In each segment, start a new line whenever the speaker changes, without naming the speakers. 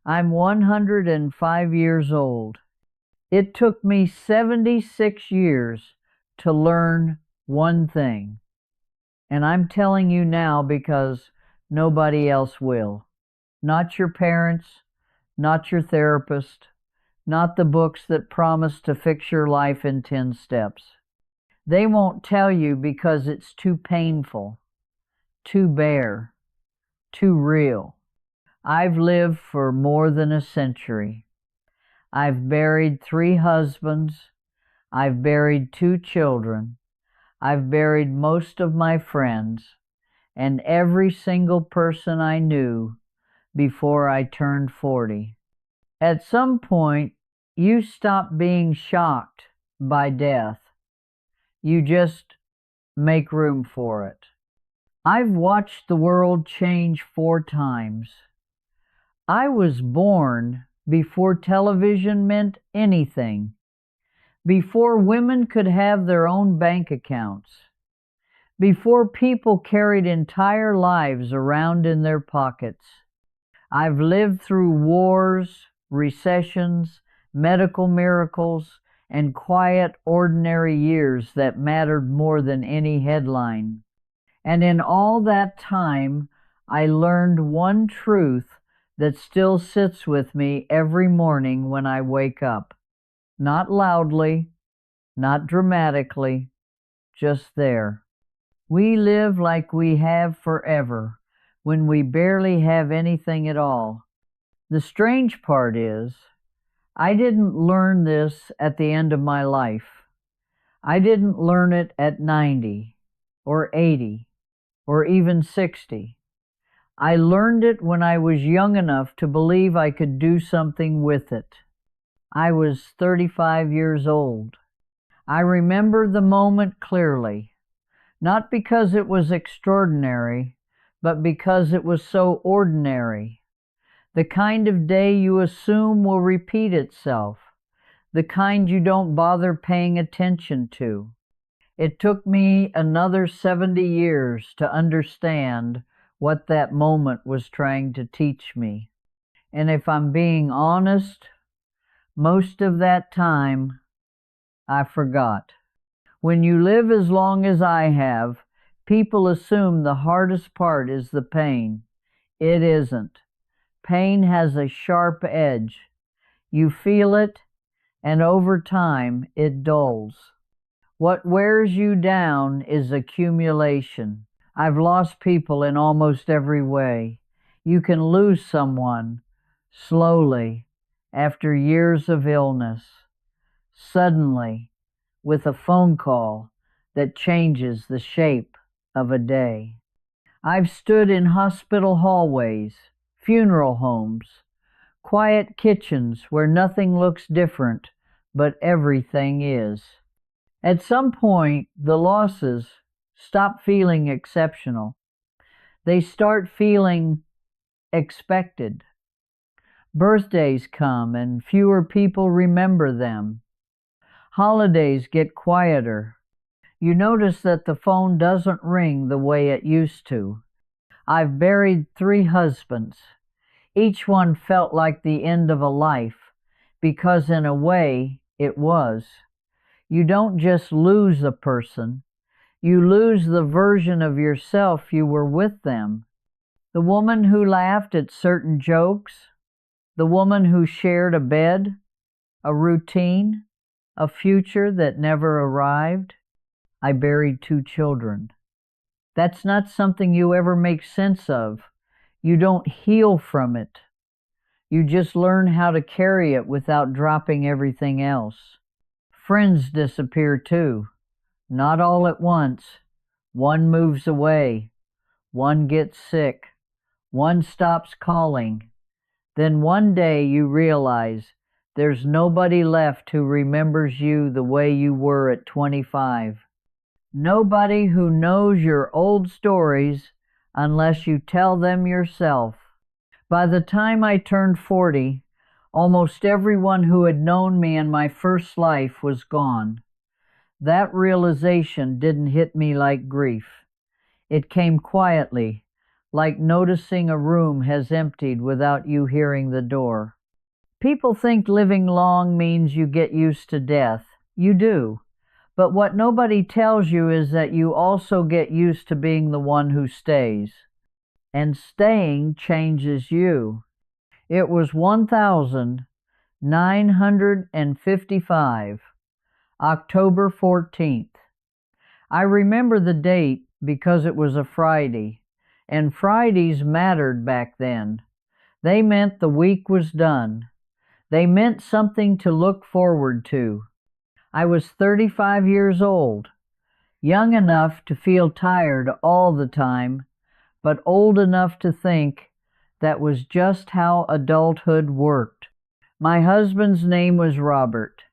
I'm 105 years old. It took me 76 years to learn one thing. And I'm telling you now because nobody else will. Not your parents, not your therapist, not the books that promise to fix your life in 10 steps. They won't tell you because it's too painful, too bare, too real. I've lived for more than a century. I've buried 3 husbands. I've buried 2 children. I've buried most of my friends and every single person I knew before I turned 40. At some point, you stop being shocked by death. You just make room for it. I've watched the world change 4 times. I was born before television meant anything, before women could have their own bank accounts, before people carried entire lives around in their pockets. I've lived through wars, recessions, medical miracles, and quiet, ordinary years that mattered more than any headline. And in all that time, I learned one truth that still sits with me every morning when I wake up. Not loudly, not dramatically, just there. We live like we have forever, when we barely have anything at all. The strange part is, I didn't learn this at the end of my life. I didn't learn it at 90 or 80 or even 60. I learned it when I was young enough to believe I could do something with it. I was 35 years old. I remember the moment clearly, not because it was extraordinary, but because it was so ordinary. The kind of day you assume will repeat itself, the kind you don't bother paying attention to. It took me another 70 years to understand what that moment was trying to teach me. And if I'm being honest, most of that time I forgot. When you live as long as I have, people assume the hardest part is the pain. It isn't. Pain has a sharp edge. You feel it, and over time it dulls. What wears you down is accumulation. I've lost people in almost every way. You can lose someone slowly after years of illness, suddenly with a phone call that changes the shape of a day. I've stood in hospital hallways, funeral homes, quiet kitchens where nothing looks different, but everything is. At some point, the losses stop feeling exceptional. They start feeling expected. Birthdays come and fewer people remember them. Holidays get quieter. You notice that the phone doesn't ring the way it used to. I've buried 3 husbands. Each one felt like the end of a life, because in a way, it was. You don't just lose a person, you lose the version of yourself you were with them. The woman who laughed at certain jokes, the woman who shared a bed, a routine, a future that never arrived. I buried 2 children. That's not something you ever make sense of. You don't heal from it. You just learn how to carry it without dropping everything else. Friends disappear too. Not all at once. One moves away. One gets sick. One stops calling. Then one day you realize there's nobody left who remembers you the way you were at 25. Nobody who knows your old stories unless you tell them yourself. By the time I turned 40, almost everyone who had known me in my first life was gone. That realization didn't hit me like grief. It came quietly, like noticing a room has emptied without you hearing the door. People think living long means you get used to death. You do. But what nobody tells you is that you also get used to being the one who stays. And staying changes you. It was 1955, October 14th. I remember the date because it was a Friday, and Fridays mattered back then. They meant the week was done. They meant something to look forward to. I was 35 years old, young enough to feel tired all the time, but old enough to think that was just how adulthood worked. My husband's name was Robert.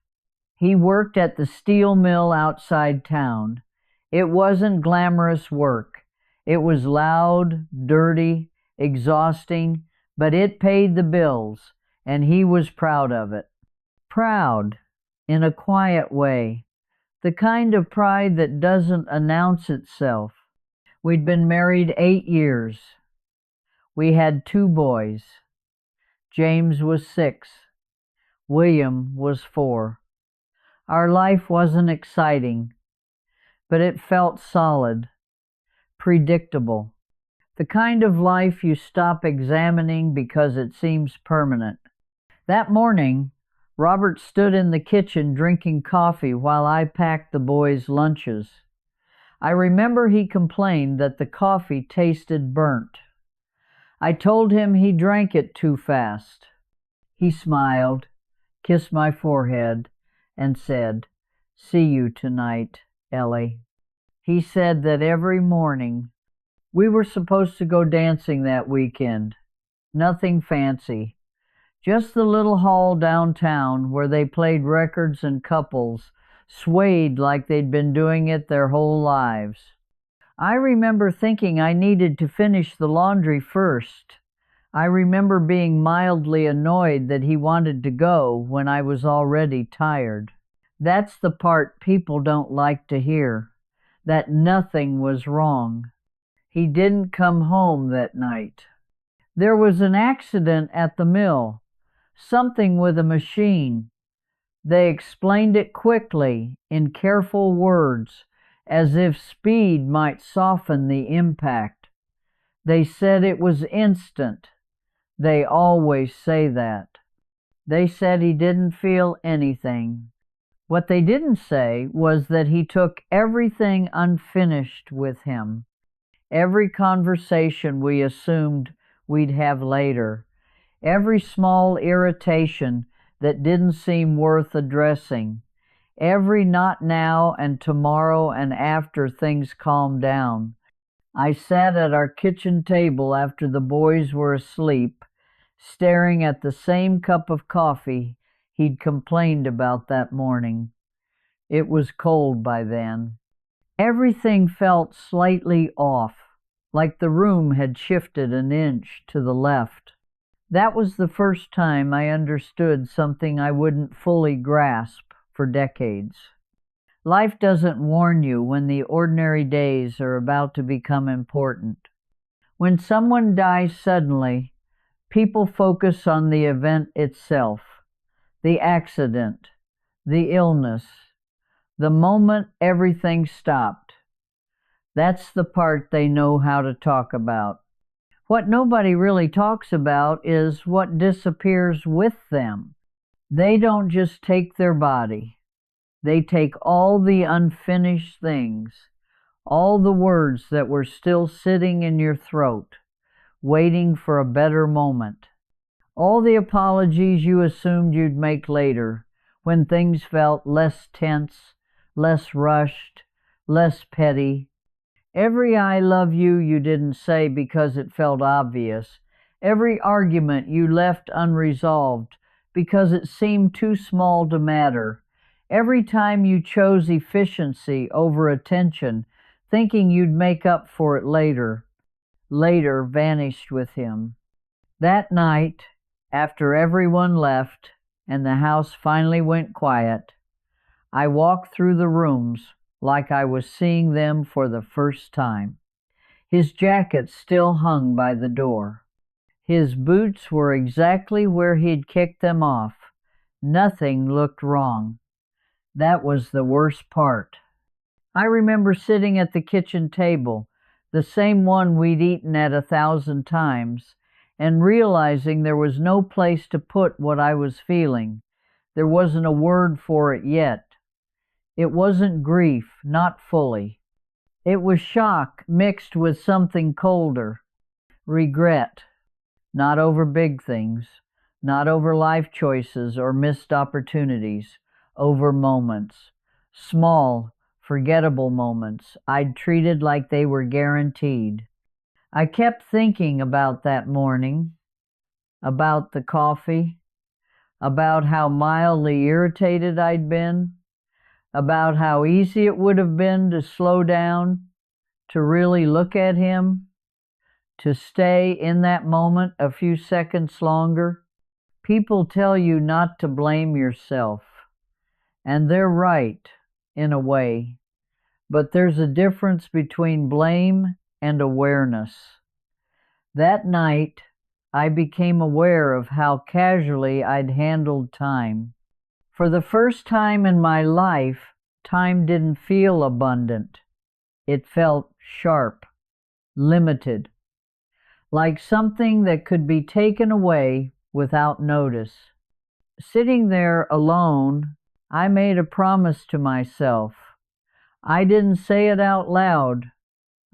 He worked at the steel mill outside town. It wasn't glamorous work. It was loud, dirty, exhausting, but it paid the bills, and he was proud of it. Proud, in a quiet way, the kind of pride that doesn't announce itself. We'd been married 8 years. We had 2 boys. James was 6. William was 4. Our life wasn't exciting, but it felt solid, predictable. The kind of life you stop examining because it seems permanent. That morning, Robert stood in the kitchen drinking coffee while I packed the boys' lunches. I remember he complained that the coffee tasted burnt. I told him he drank it too fast. He smiled, kissed my forehead, and said, "See you tonight, Ellie." He said that every morning we were supposed to go dancing that weekend. Nothing fancy. Just the little hall downtown where they played records and couples swayed like they'd been doing it their whole lives. I remember thinking I needed to finish the laundry first. I remember being mildly annoyed that he wanted to go when I was already tired. That's the part people don't like to hear, that nothing was wrong. He didn't come home that night. There was an accident at the mill, something with a machine. They explained it quickly, in careful words, as if speed might soften the impact. They said it was instant. They always say that. They said he didn't feel anything. What they didn't say was that he took everything unfinished with him. Every conversation we assumed we'd have later. Every small irritation that didn't seem worth addressing. Every not now and tomorrow and after things calmed down. I sat at our kitchen table after the boys were asleep, staring at the same cup of coffee he'd complained about that morning. It was cold by then. Everything felt slightly off, like the room had shifted an inch to the left. That was the first time I understood something I wouldn't fully grasp for decades. Life doesn't warn you when the ordinary days are about to become important. When someone dies suddenly, people focus on the event itself, the accident, the illness, the moment everything stopped. That's the part they know how to talk about. What nobody really talks about is what disappears with them. They don't just take their body. They take all the unfinished things, all the words that were still sitting in your throat, waiting for a better moment. All the apologies you assumed you'd make later, when things felt less tense, less rushed, less petty. Every "I love you" you didn't say because it felt obvious. Every argument you left unresolved because it seemed too small to matter. Every time you chose efficiency over attention, thinking you'd make up for it later, vanished with him. That night, after everyone left and the house finally went quiet, I walked through the rooms like I was seeing them for the first time. His jacket still hung by the door. His boots were exactly where he'd kicked them off. Nothing looked wrong. That was the worst part. I remember sitting at the kitchen table, the same one we'd eaten at 1,000 times, and realizing there was no place to put what I was feeling. There wasn't a word for it yet. It wasn't grief, not fully. It was shock mixed with something colder. Regret. Not over big things, not over life choices or missed opportunities, over moments. Small, forgettable moments I'd treated like they were guaranteed. I kept thinking about that morning, about the coffee, about how mildly irritated I'd been, about how easy it would have been to slow down, to really look at him, to stay in that moment a few seconds longer. People tell you not to blame yourself, and they're right, in a way, but there's a difference between blame and awareness. That night, I became aware of how casually I'd handled time. For the first time in my life, time didn't feel abundant. It felt sharp, limited, like something that could be taken away without notice. Sitting there alone, I made a promise to myself. I didn't say it out loud.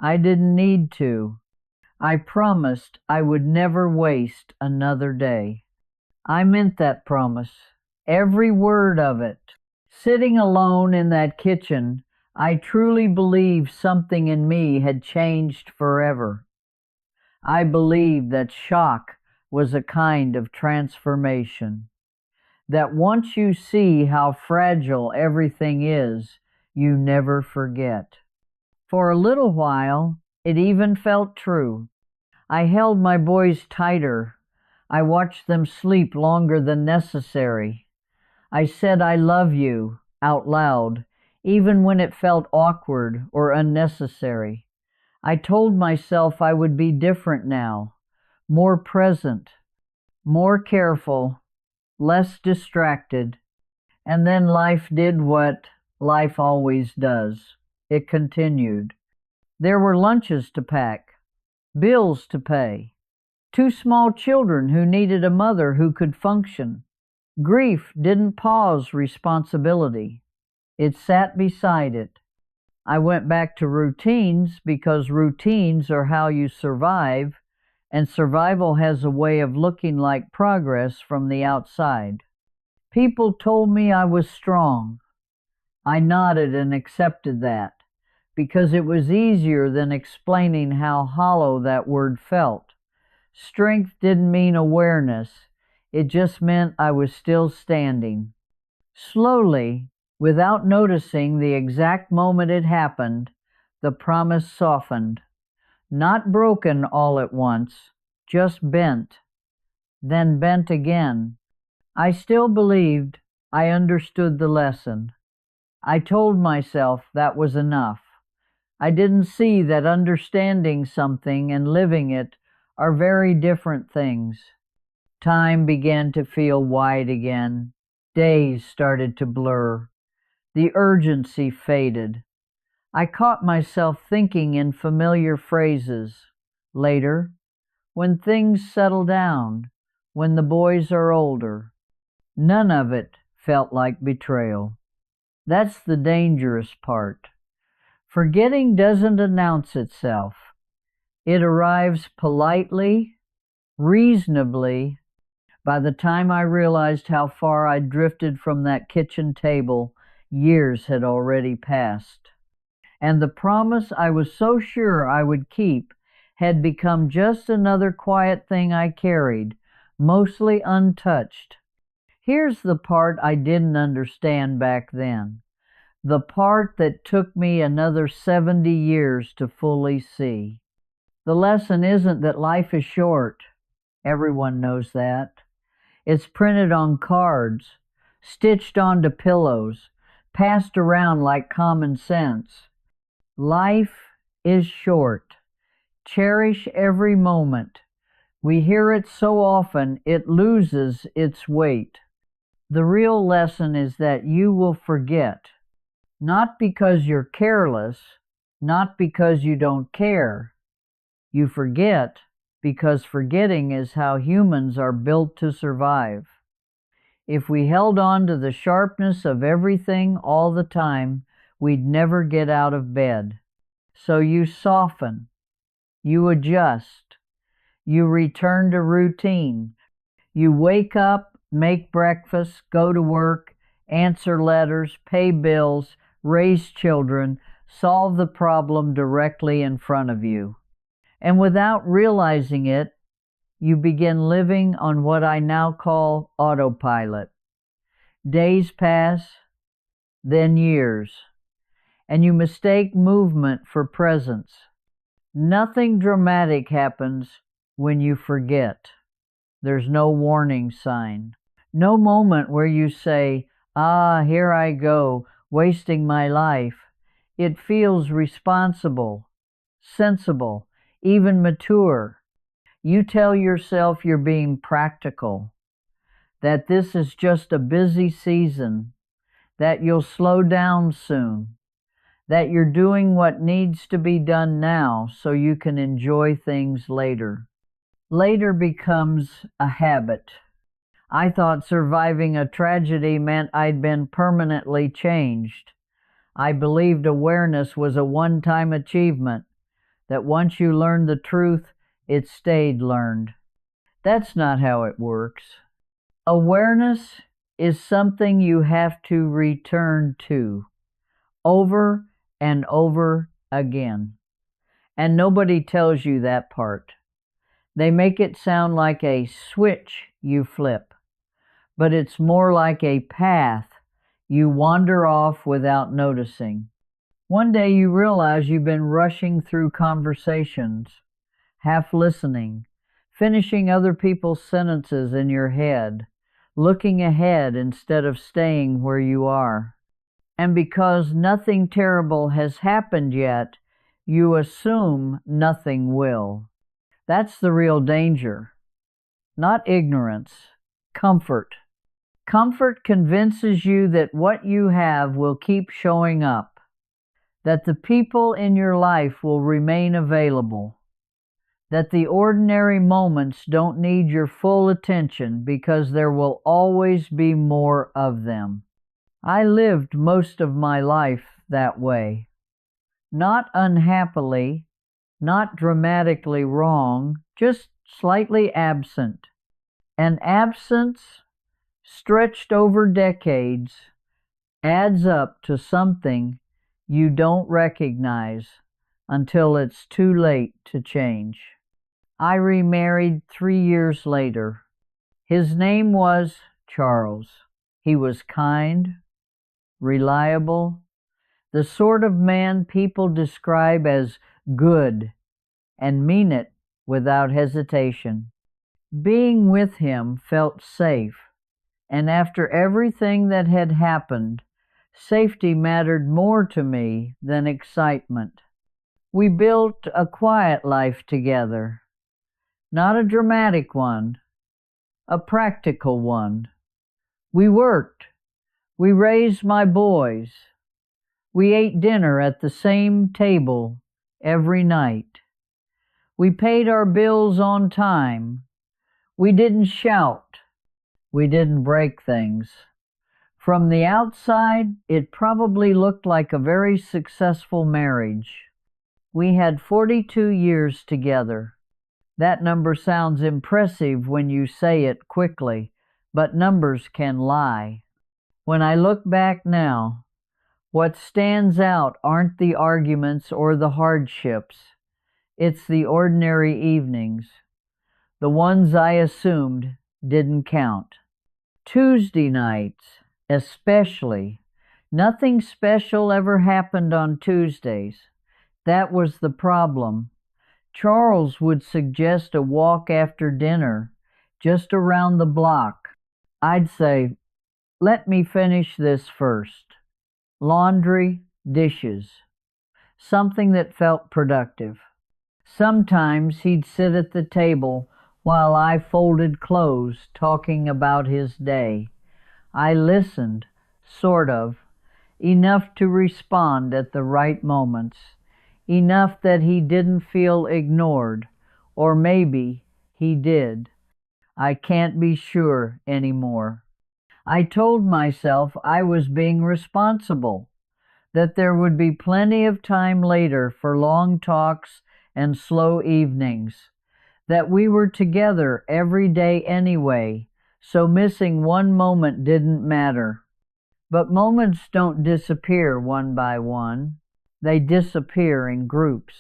I didn't need to. I promised I would never waste another day. I meant that promise, every word of it. Sitting alone in that kitchen, I truly believed something in me had changed forever. I believed that shock was a kind of transformation. That once you see how fragile everything is, you never forget. For a little while, it even felt true. I held my boys tighter. I watched them sleep longer than necessary. I said I love you out loud, even when it felt awkward or unnecessary. I told myself I would be different now, more present, more careful, less distracted. And then life did what life always does. It continued. There were lunches to pack, bills to pay, 2 small children who needed a mother who could function. Grief didn't pause responsibility. It sat beside it. I went back to routines because routines are how you survive, and survival has a way of looking like progress from the outside. People told me I was strong. I nodded and accepted that, because it was easier than explaining how hollow that word felt. Strength didn't mean awareness. It just meant I was still standing. Slowly, without noticing the exact moment it happened, the promise softened. Not broken all at once, just bent, then bent again. I still believed I understood the lesson. I told myself that was enough. I didn't see that understanding something and living it are very different things. Time began to feel wide again. Days started to blur. The urgency faded. I caught myself thinking in familiar phrases. Later, when things settle down, when the boys are older. None of it felt like betrayal. That's the dangerous part. Forgetting doesn't announce itself. It arrives politely, reasonably. By the time I realized how far I'd drifted from that kitchen table, years had already passed. And the promise I was so sure I would keep had become just another quiet thing I carried, mostly untouched. Here's the part I didn't understand back then, the part that took me another 70 years to fully see. The lesson isn't that life is short. Everyone knows that. It's printed on cards, stitched onto pillows, passed around like common sense. Life is short. Cherish every moment. We hear it so often, it loses its weight. The real lesson is that you will forget, not because you're careless, not because you don't care. You forget because forgetting is how humans are built to survive. If we held on to the sharpness of everything all the time, we'd never get out of bed. So you soften, you adjust, you return to routine. You wake up, make breakfast, go to work, answer letters, pay bills, raise children, solve the problem directly in front of you. And without realizing it, you begin living on what I now call autopilot. Days pass, then years, and you mistake movement for presence. Nothing dramatic happens when you forget. There's no warning sign. No moment where you say, here I go, wasting my life. It feels responsible, sensible, even mature. You tell yourself you're being practical, that this is just a busy season, that you'll slow down soon, that you're doing what needs to be done now so you can enjoy things later. Later becomes a habit. I thought surviving a tragedy meant I'd been permanently changed. I believed awareness was a one-time achievement, that once you learned the truth, it stayed learned. That's not how it works. Awareness is something you have to return to over and over again. And nobody tells you that part. They make it sound like a switch you flip, but it's more like a path you wander off without noticing. One day you realize you've been rushing through conversations, half listening, finishing other people's sentences in your head, looking ahead instead of staying where you are. And because nothing terrible has happened yet, you assume nothing will. That's the real danger. Not ignorance, comfort. Comfort convinces you that what you have will keep showing up, that the people in your life will remain available, that the ordinary moments don't need your full attention because there will always be more of them. I lived most of my life that way. Not unhappily, not dramatically wrong, just slightly absent. An absence stretched over decades adds up to something you don't recognize until it's too late to change. I remarried 3 years later. His name was Charles. He was kind, reliable, the sort of man people describe as good and mean it without hesitation. Being with him felt safe, and after everything that had happened, safety mattered more to me than excitement. We built a quiet life together, not a dramatic one, a practical one. We worked. We raised my boys. We ate dinner at the same table every night. We paid our bills on time. We didn't shout. We didn't break things. From the outside, it probably looked like a very successful marriage. We had 42 years together. That number sounds impressive when you say it quickly, but numbers can lie. When I look back now, what stands out aren't the arguments or the hardships. It's the ordinary evenings, the ones I assumed didn't count. Tuesday nights, especially. Nothing special ever happened on Tuesdays. That was the problem. Charles would suggest a walk after dinner, just around the block. I'd say, let me finish this first. Laundry, dishes, something that felt productive. Sometimes he'd sit at the table while I folded clothes, talking about his day. I listened, sort of, enough to respond at the right moments, enough that he didn't feel ignored, or maybe he did. I can't be sure anymore. I told myself I was being responsible, that there would be plenty of time later for long talks and slow evenings, that we were together every day anyway, so missing one moment didn't matter. But moments don't disappear one by one. They disappear in groups.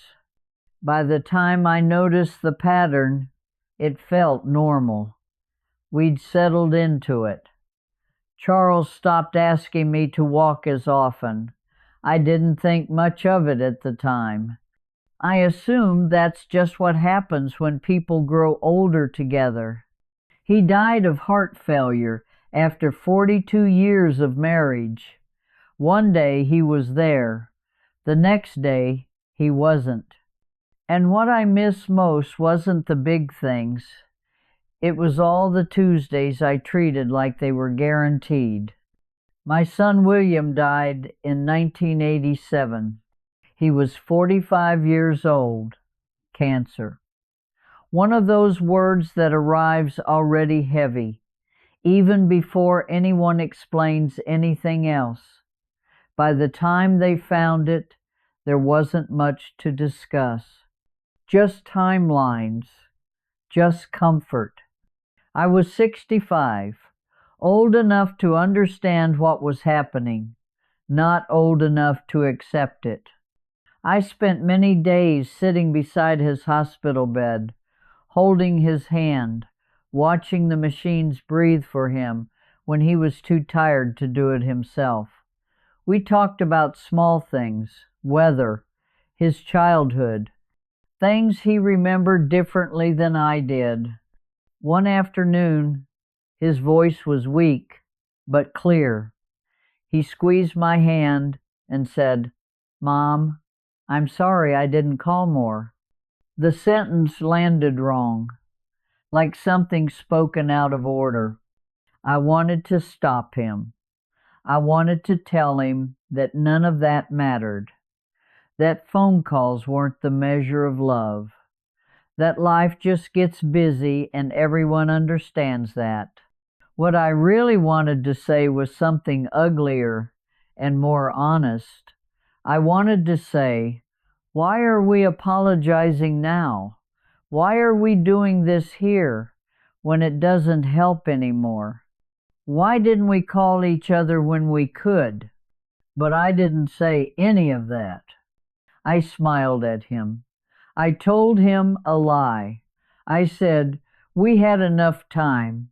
By the time I noticed the pattern, it felt normal. We'd settled into it. Charles stopped asking me to walk as often. I didn't think much of it at the time. I assumed that's just what happens when people grow older together. He died of heart failure after 42 years of marriage. One day he was there. The next day he wasn't. And what I miss most wasn't the big things. It was all the Tuesdays I treated like they were guaranteed. My son William died in 1987. He was 45 years old. Cancer. One of those words that arrives already heavy, even before anyone explains anything else. By the time they found it, there wasn't much to discuss. Just timelines, just comfort. I was 65, old enough to understand what was happening, not old enough to accept it. I spent many days sitting beside his hospital bed, holding his hand, watching the machines breathe for him when he was too tired to do it himself. We talked about small things, weather, his childhood, things he remembered differently than I did. One afternoon, his voice was weak, but clear. He squeezed my hand and said, "Mom, I'm sorry I didn't call more." The sentence landed wrong, like something spoken out of order. I wanted to stop him. I wanted to tell him that none of that mattered, that phone calls weren't the measure of love, that life just gets busy and everyone understands that. What I really wanted to say was something uglier and more honest. I wanted to say, why are we apologizing now? Why are we doing this here when it doesn't help anymore? Why didn't we call each other when we could? But I didn't say any of that. I smiled at him. I told him a lie. I said, we had enough time.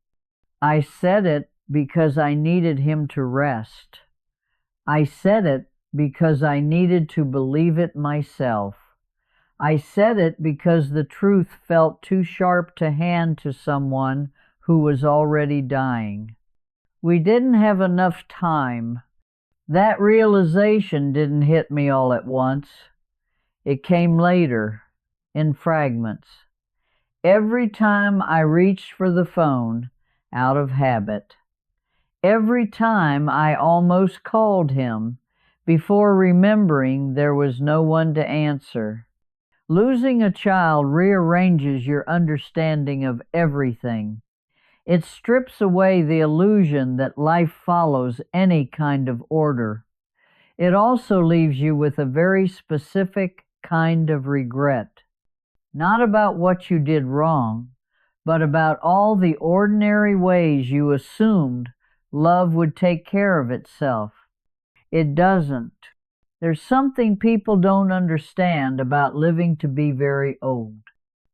I said it because I needed him to rest. I said it because I needed to believe it myself. I said it because the truth felt too sharp to hand to someone who was already dying. We didn't have enough time. That realization didn't hit me all at once. It came later, in fragments. Every time I reached for the phone, out of habit. Every time I almost called him, before remembering there was no one to answer. Losing a child rearranges your understanding of everything. It strips away the illusion that life follows any kind of order. It also leaves you with a very specific kind of regret. Not about what you did wrong, but about all the ordinary ways you assumed love would take care of itself. It doesn't. There's something people don't understand about living to be very old.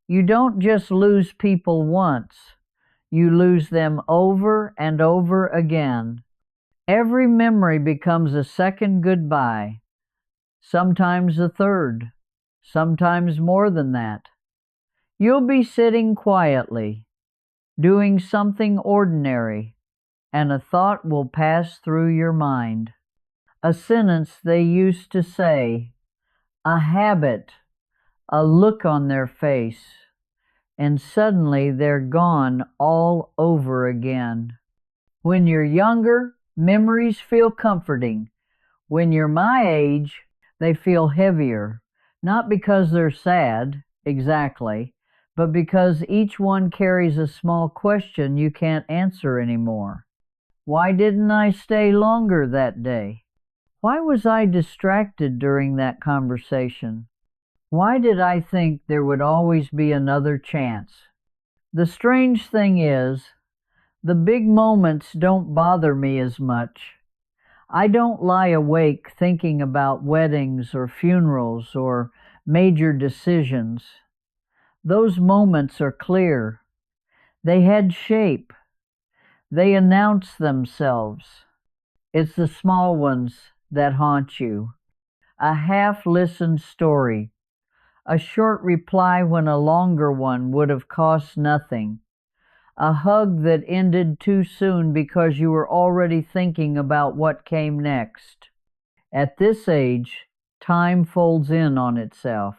You don't just lose people once. You lose them over and over again. Every memory becomes a second goodbye, sometimes a third, sometimes more than that. You'll be sitting quietly, doing something ordinary, and a thought will pass through your mind. A sentence they used to say, a habit, a look on their face, and suddenly they're gone all over again. When you're younger, memories feel comforting. When you're my age, they feel heavier, not because they're sad, exactly, but because each one carries a small question you can't answer anymore. Why didn't I stay longer that day? Why was I distracted during that conversation? Why did I think there would always be another chance? The strange thing is, the big moments don't bother me as much. I don't lie awake thinking about weddings or funerals or major decisions. Those moments are clear. They had shape. They announce themselves. It's the small ones that haunt you. A half-listened story. A short reply when a longer one would have cost nothing. A hug that ended too soon because you were already thinking about what came next. At this age, time folds in on itself.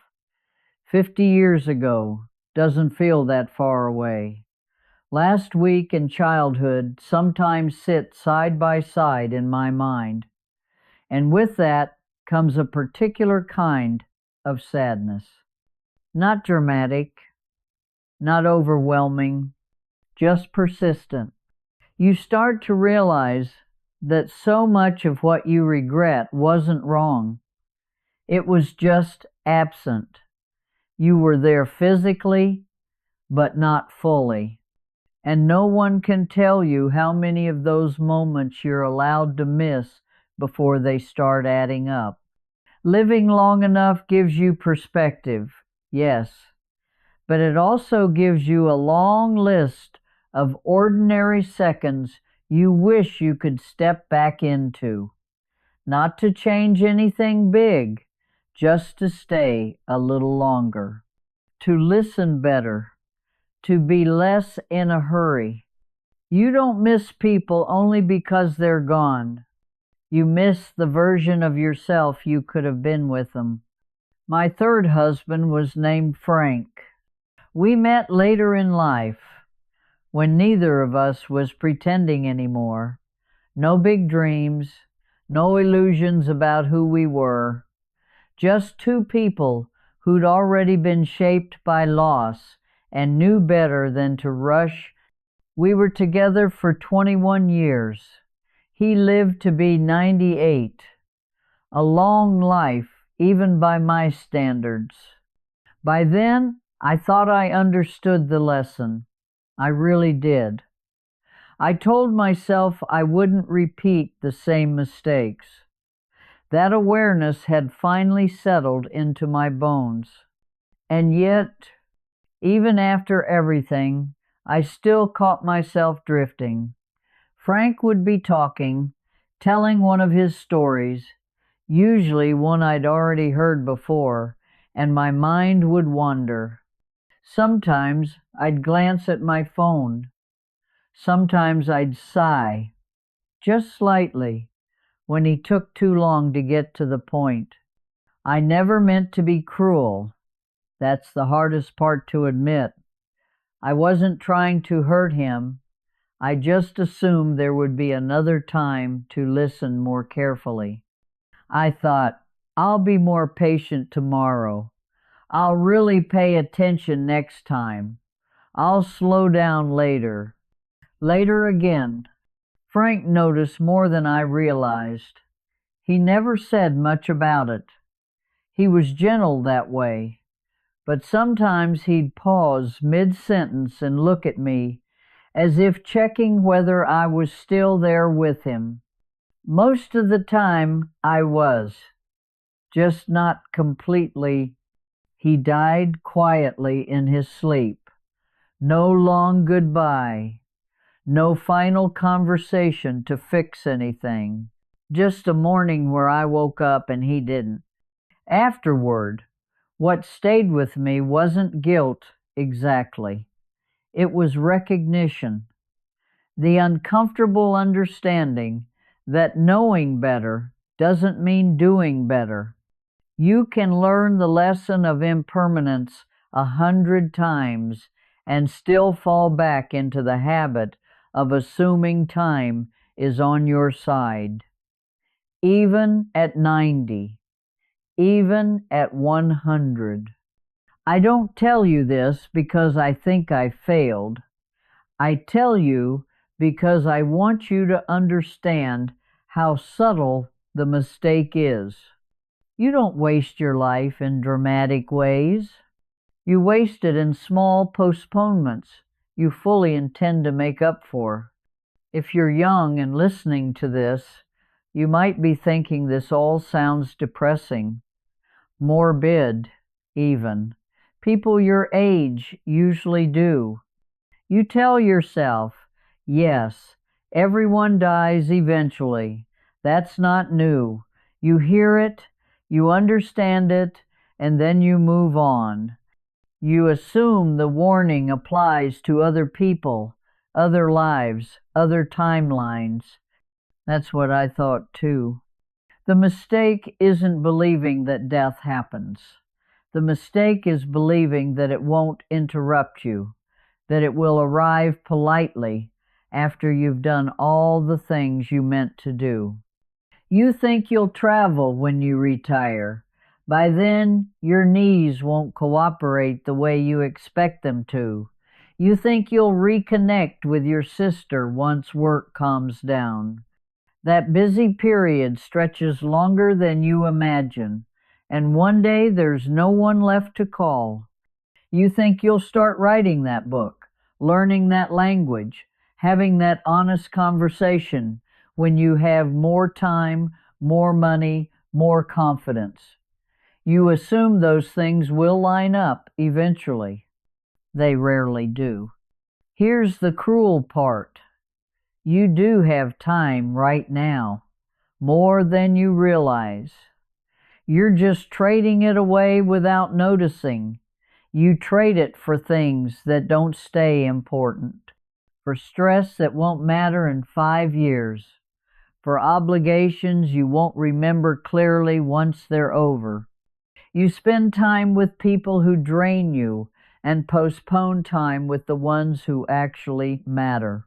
50 years ago doesn't feel that far away. Last week and childhood sometimes sit side by side in my mind, and with that comes a particular kind of sadness. Not dramatic, not overwhelming, just persistent. You start to realize that so much of what you regret wasn't wrong. It was just absent. You were there physically, but not fully. And no one can tell you how many of those moments you're allowed to miss before they start adding up. Living long enough gives you perspective, yes, but it also gives you a long list of ordinary seconds you wish you could step back into. Not to change anything big, just to stay a little longer. To listen better, to be less in a hurry. You don't miss people only because they're gone. You miss the version of yourself you could have been with them. My third husband was named Frank. We met later in life, when neither of us was pretending anymore. No big dreams, no illusions about who we were. Just two people who'd already been shaped by loss and knew better than to rush. We were together for 21 years. He lived to be 98. A long life, even by my standards. By then, I thought I understood the lesson. I really did. I told myself I wouldn't repeat the same mistakes. That awareness had finally settled into my bones. And yet, even after everything, I still caught myself drifting. Frank would be talking, telling one of his stories, usually one I'd already heard before, and my mind would wander. Sometimes I'd glance at my phone. Sometimes I'd sigh, just slightly, when he took too long to get to the point. I never meant to be cruel. That's the hardest part to admit. I wasn't trying to hurt him. I just assumed there would be another time to listen more carefully. I thought, I'll be more patient tomorrow. I'll really pay attention next time. I'll slow down later. Later again. Frank noticed more than I realized. He never said much about it. He was gentle that way, but sometimes he'd pause mid-sentence and look at me, as if checking whether I was still there with him. Most of the time I was, just not completely. He died quietly in his sleep. No long goodbye. No final conversation to fix anything. Just a morning where I woke up and he didn't. Afterward, what stayed with me wasn't guilt exactly. It was recognition. The uncomfortable understanding that knowing better doesn't mean doing better. You can learn the lesson of impermanence 100 times and still fall back into the habit of assuming time is on your side. Even at 90, even at 100. I don't tell you this because I think I failed. I tell you because I want you to understand how subtle the mistake is. You don't waste your life in dramatic ways. You waste it in small postponements you fully intend to make up for. If you're young and listening to this, you might be thinking this all sounds depressing, morbid, even. People your age usually do. You tell yourself, yes, everyone dies eventually. That's not new. You hear it, you understand it, and then you move on. You assume the warning applies to other people, other lives, other timelines. That's what I thought too. The mistake isn't believing that death happens. The mistake is believing that it won't interrupt you, that it will arrive politely after you've done all the things you meant to do. You think you'll travel when you retire. By then, your knees won't cooperate the way you expect them to. You think you'll reconnect with your sister once work calms down. That busy period stretches longer than you imagine, and one day there's no one left to call. You think you'll start writing that book, learning that language, having that honest conversation when you have more time, more money, more confidence. You assume those things will line up eventually. They rarely do. Here's the cruel part. You do have time right now, more than you realize. You're just trading it away without noticing. You trade it for things that don't stay important, for stress that won't matter in 5 years, for obligations you won't remember clearly once they're over. You spend time with people who drain you and postpone time with the ones who actually matter.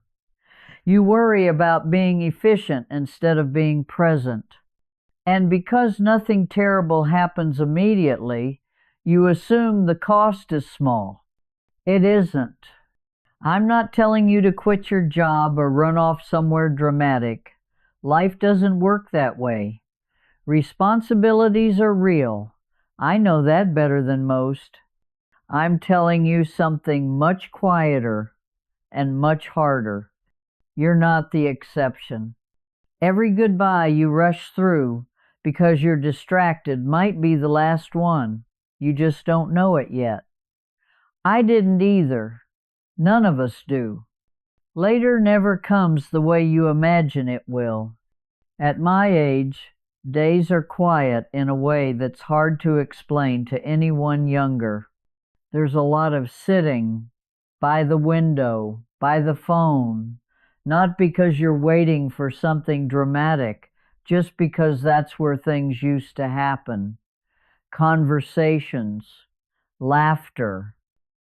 You worry about being efficient instead of being present. And because nothing terrible happens immediately, you assume the cost is small. It isn't. I'm not telling you to quit your job or run off somewhere dramatic. Life doesn't work that way. Responsibilities are real. I know that better than most. I'm telling you something much quieter and much harder. You're not the exception. Every goodbye you rush through because you're distracted might be the last one. You just don't know it yet. I didn't either. None of us do. Later never comes the way you imagine it will. At my age, days are quiet in a way that's hard to explain to anyone younger. There's a lot of sitting by the window, by the phone, not because you're waiting for something dramatic, just because that's where things used to happen. Conversations, laughter,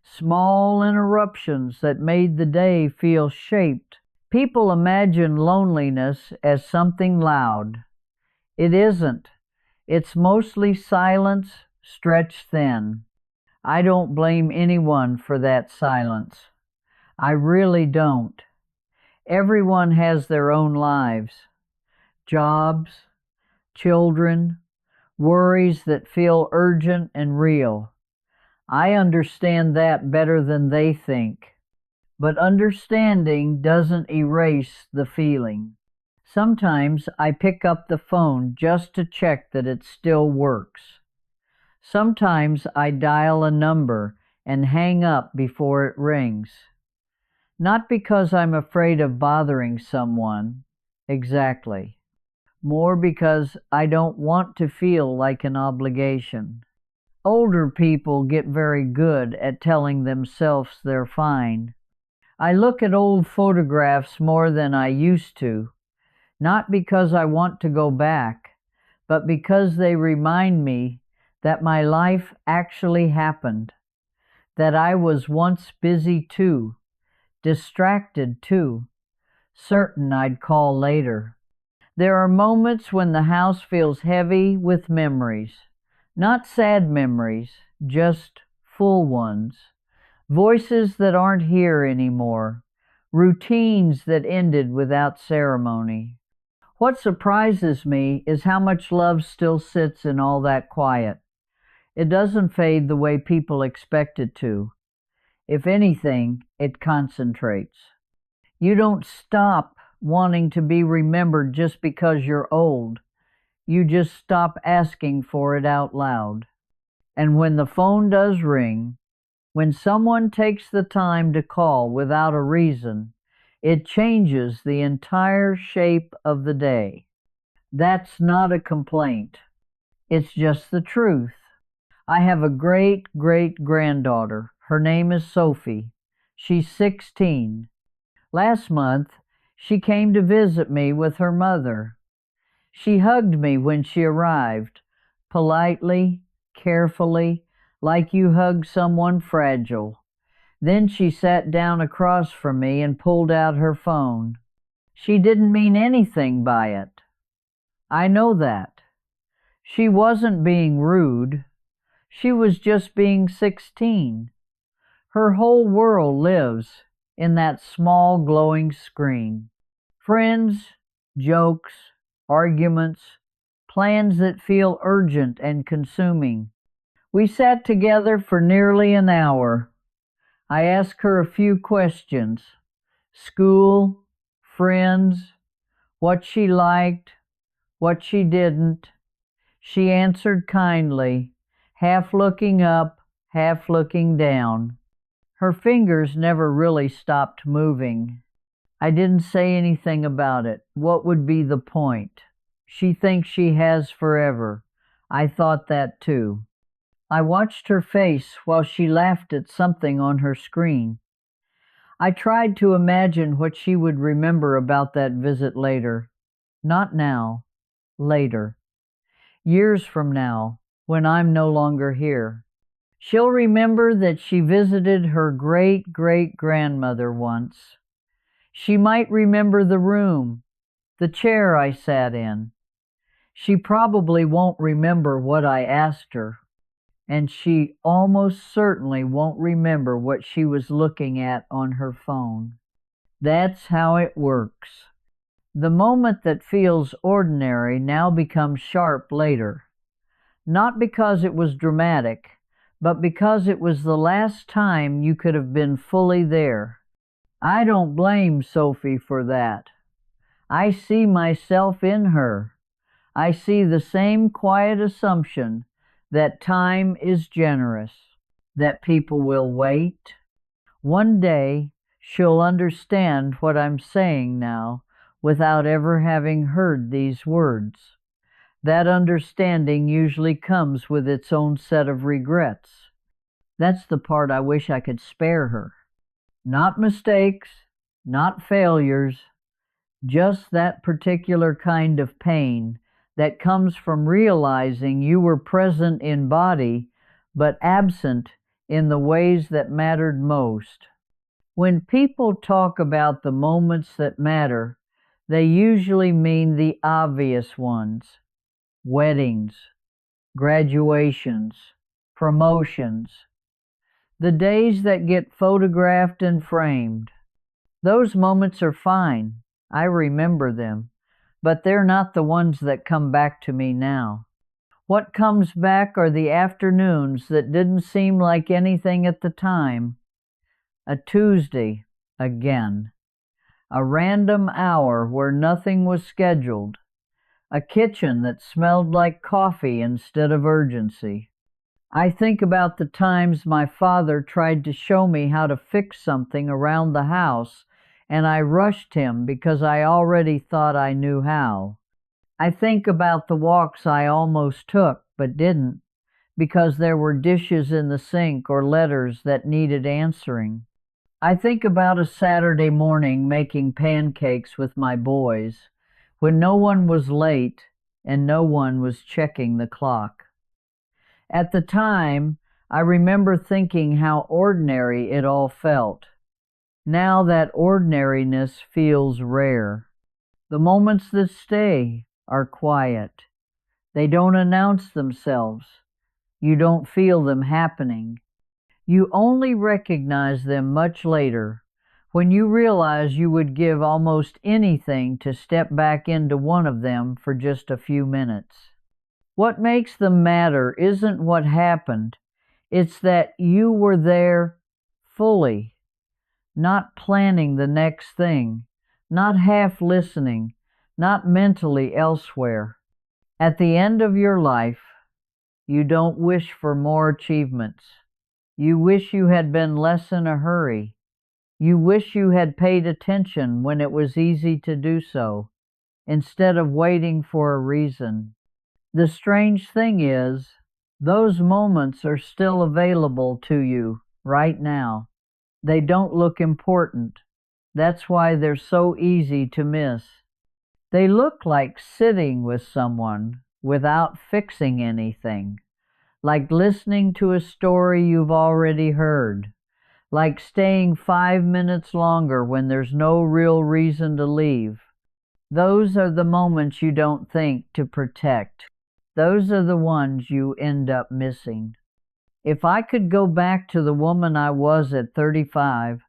small interruptions that made the day feel shaped. People imagine loneliness as something loud. It isn't. It's mostly silence stretched thin. I don't blame anyone for that silence. I really don't. Everyone has their own lives, jobs, children, worries that feel urgent and real. I understand that better than they think. But understanding doesn't erase the feeling. Sometimes I pick up the phone just to check that it still works. Sometimes I dial a number and hang up before it rings. Not because I'm afraid of bothering someone, exactly. More because I don't want to feel like an obligation. Older people get very good at telling themselves they're fine. I look at old photographs more than I used to, not because I want to go back, but because they remind me that my life actually happened, that I was once busy too, distracted too, certain I'd call later. There are moments when the house feels heavy with memories, not sad memories, just full ones. Voices that aren't here anymore, routines that ended without ceremony. What surprises me is how much love still sits in all that quiet. It doesn't fade the way people expect it to. If anything, it concentrates. You don't stop wanting to be remembered just because you're old. You just stop asking for it out loud. And when the phone does ring, when someone takes the time to call without a reason, it changes the entire shape of the day. That's not a complaint. It's just the truth. I have a great-great-granddaughter. Her name is Sophie. She's 16. Last month, she came to visit me with her mother. She hugged me when she arrived, politely, carefully, like you hug someone fragile. Then she sat down across from me and pulled out her phone. She didn't mean anything by it. I know that. She wasn't being rude. She was just being 16. Her whole world lives in that small glowing screen. Friends, jokes, arguments, plans that feel urgent and consuming. We sat together for nearly an hour. I asked her a few questions. School, friends, what she liked, what she didn't. She answered kindly, half looking up, half looking down. Her fingers never really stopped moving. I didn't say anything about it. What would be the point? She thinks she has forever. I thought that too. I watched her face while she laughed at something on her screen. I tried to imagine what she would remember about that visit later. Not now, later. Years from now, when I'm no longer here. She'll remember that she visited her great-great-grandmother once. She might remember the room, the chair I sat in. She probably won't remember what I asked her, and she almost certainly won't remember what she was looking at on her phone. That's how it works. The moment that feels ordinary now becomes sharp later, not because it was dramatic, but because it was the last time you could have been fully there. I don't blame Sophie for that. I see myself in her. I see the same quiet assumption that time is generous, that people will wait. One day, she'll understand what I'm saying now without ever having heard these words. That understanding usually comes with its own set of regrets. That's the part I wish I could spare her. Not mistakes, not failures, just that particular kind of pain that comes from realizing you were present in body, but absent in the ways that mattered most. When people talk about the moments that matter, they usually mean the obvious ones. Weddings, graduations, promotions, the days that get photographed and framed. Those moments are fine. I remember them, but they're not the ones that come back to me now. What comes back are the afternoons that didn't seem like anything at the time. A Tuesday, again. A random hour where nothing was scheduled. A kitchen that smelled like coffee instead of urgency. I think about the times my father tried to show me how to fix something around the house, and I rushed him because I already thought I knew how. I think about the walks I almost took but didn't, because there were dishes in the sink or letters that needed answering. I think about a Saturday morning making pancakes with my boys, when no one was late and no one was checking the clock. At the time, I remember thinking how ordinary it all felt. Now that ordinariness feels rare. The moments that stay are quiet. They don't announce themselves. You don't feel them happening. You only recognize them much later, when you realize you would give almost anything to step back into one of them for just a few minutes. What makes them matter isn't what happened, it's that you were there fully, not planning the next thing, not half listening, not mentally elsewhere. At the end of your life, you don't wish for more achievements. You wish you had been less in a hurry. You wish you had paid attention when it was easy to do so, instead of waiting for a reason. The strange thing is, those moments are still available to you right now. They don't look important. That's why they're so easy to miss. They look like sitting with someone without fixing anything, like listening to a story you've already heard, like staying 5 minutes longer when there's no real reason to leave. Those are the moments you don't think to protect. Those are the ones you end up missing. If I could go back to the woman I was at 35,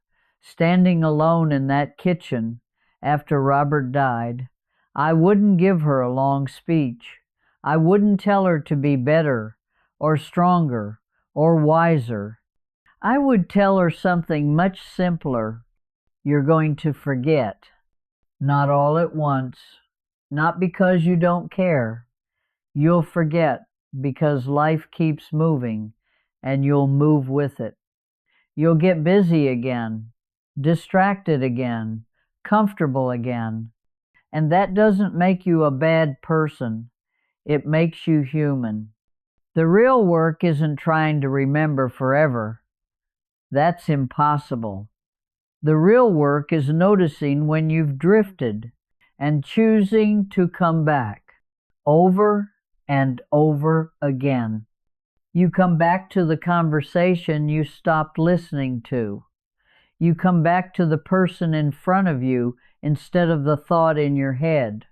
standing alone in that kitchen after Robert died, I wouldn't give her a long speech. I wouldn't tell her to be better, or stronger, or wiser. I would tell her something much simpler. You're going to forget. Not all at once. Not because you don't care. You'll forget because life keeps moving, and you'll move with it. You'll get busy again, distracted again, comfortable again. And that doesn't make you a bad person. It makes you human. The real work isn't trying to remember forever. That's impossible. The real work is noticing when you've drifted and choosing to come back over and over again. You come back to the conversation you stopped listening to. You come back to the person in front of you instead of the thought in your head.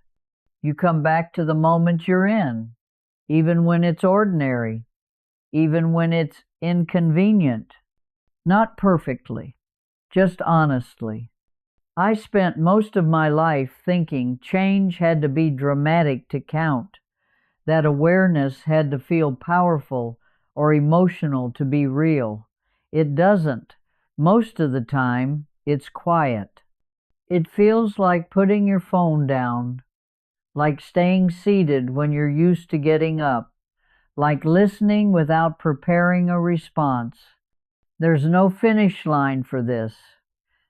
You come back to the moment you're in, even when it's ordinary, even when it's inconvenient. Not perfectly, just honestly. I spent most of my life thinking change had to be dramatic to count, that awareness had to feel powerful or emotional to be real. It doesn't. Most of the time, it's quiet. It feels like putting your phone down, like staying seated when you're used to getting up, like listening without preparing a response. There's no finish line for this,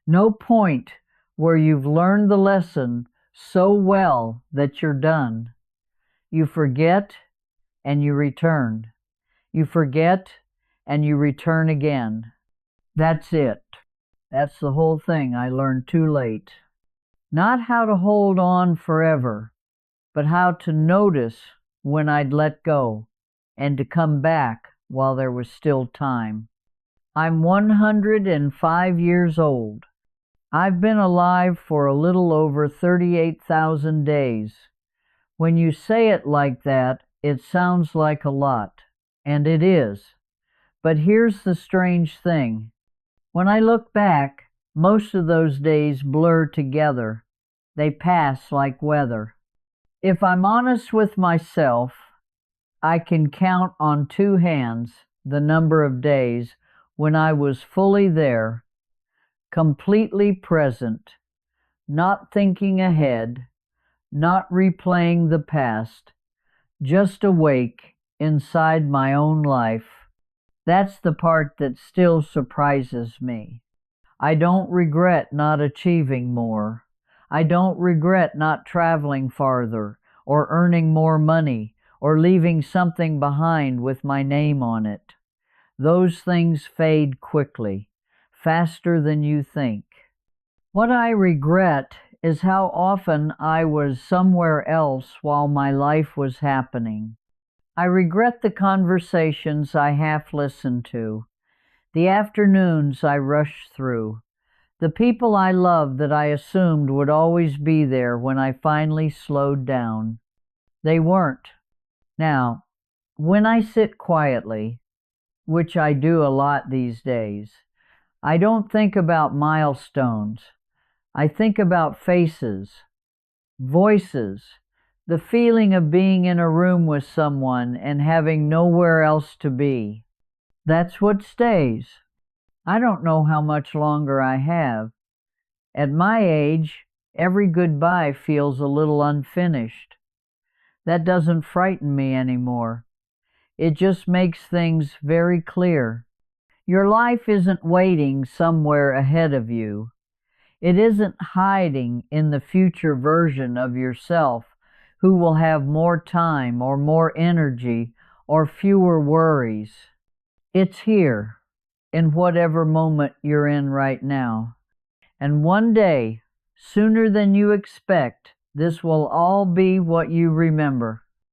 no point where you've learned the lesson so well that you're done. You forget and you return. You forget and you return again. That's it. That's the whole thing I learned too late. Not how to hold on forever, but how to notice when I'd let go and to come back while there was still time. I'm 105 years old. I've been alive for a little over 38,000 days. When you say it like that, it sounds like a lot, and it is. But here's the strange thing. When I look back, most of those days blur together. They pass like weather. If I'm honest with myself, I can count on two hands the number of days when I was fully there, completely present, not thinking ahead, not replaying the past, just awake inside my own life. That's the part that still surprises me. I don't regret not achieving more. I don't regret not traveling farther, or earning more money, or leaving something behind with my name on it. Those things fade quickly, faster than you think. What I regret is how often I was somewhere else while my life was happening. I regret the conversations I half listened to, the afternoons I rushed through, the people I loved that I assumed would always be there when I finally slowed down. They weren't. Now, when I sit quietly, which I do a lot these days, I don't think about milestones. I think about faces, voices, the feeling of being in a room with someone and having nowhere else to be. That's what stays. I don't know how much longer I have. At my age, every goodbye feels a little unfinished. That doesn't frighten me anymore. It just makes things very clear. Your life isn't waiting somewhere ahead of you. It isn't hiding in the future version of yourself who will have more time or more energy or fewer worries. It's here, in whatever moment you're in right now. And one day, sooner than you expect, this will all be what you remember.